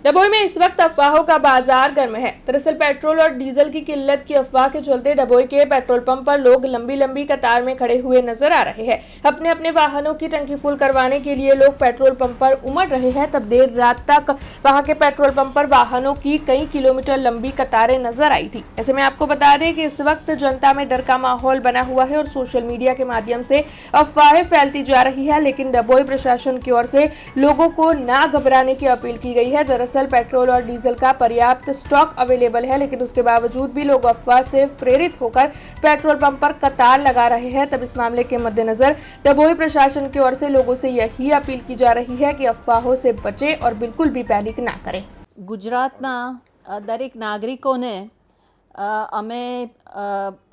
डभोई में इस वक्त अफवाहों का बाजार गर्म है। दरअसल पेट्रोल और डीजल की किल्लत की अफवाह के चलते डभोई के पेट्रोल पंप पर लोग लंबी लंबी कतार में खड़े हुए नजर आ रहे हैं। अपने अपने वाहनों की टंकी फुल करवाने के लिए लोग पेट्रोल पंप पर उमड़ रहे हैं। तब देर रात तक वहां के पेट्रोल पंप पर वाहनों की कई किलोमीटर लंबी कतारें नजर आई थी। ऐसे में आपको बता दें कि इस वक्त जनता में डर का माहौल बना हुआ है और सोशल मीडिया के माध्यम से अफवाहें फैलती जा रही है। लेकिन डभोई प्रशासन की ओर से लोगों को ना घबराने की अपील की गई है। दरअसल पेट्रोल और डीजल का पर्याप्त स्टॉक अवेलेबल है, लेकिन उसके बावजूद भी लोग अफवाह से प्रेरित होकर पेट्रोल पंप पर कतार लगा रहे हैं। तब इस मामले के मद्देनजर डभोई प्रशासन की ओर से लोगों से यही अपील की जा रही है कि अफवाहों से बचें और बिल्कुल भी पैनिक ना करें। ગુજરાતના દરેક નાગરિકોને અમે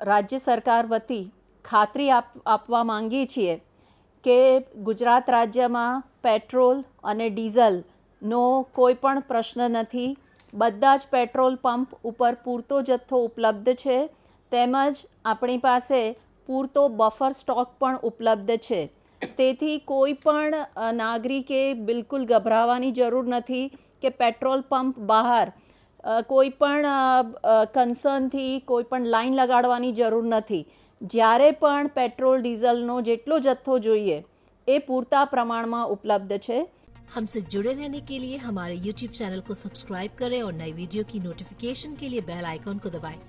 રાજ્ય સરકાર વતી ખાતરી આપવા માંગીએ છીએ કે ગુજરાત રાજ્યમાં પેટ્રોલ અને ડીઝલનો કોઈ પણ પ્રશ્ન નથી। બધા જ પેટ્રોલ પંપ ઉપર પૂરતો જથ્થો ઉપલબ્ધ છે, તેમજ આપણી પાસે પૂરતો બફર સ્ટોક પણ ઉપલબ્ધ છે। તેથી કોઈ પણ નાગરિકે બિલકુલ ગભરાવાની જરૂર નથી કે પેટ્રોલ પંપ બહાર કોઈ પણ કન્સર્નથી કોઈ પણ લાઈન લગાડવાની જરૂર નથી। જ્યારે પણ પેટ્રોલ ડીઝલનો જેટલો જથ્થો જોઈએ એ પૂરતા પ્રમાણમાં ઉપલબ્ધ છે। हमसे जुड़े रहने के लिए हमारे YouTube चैनल को सब्सक्राइब करें और नई वीडियो की नोटिफिकेशन के लिए बेल आइकॉन को दबाएं।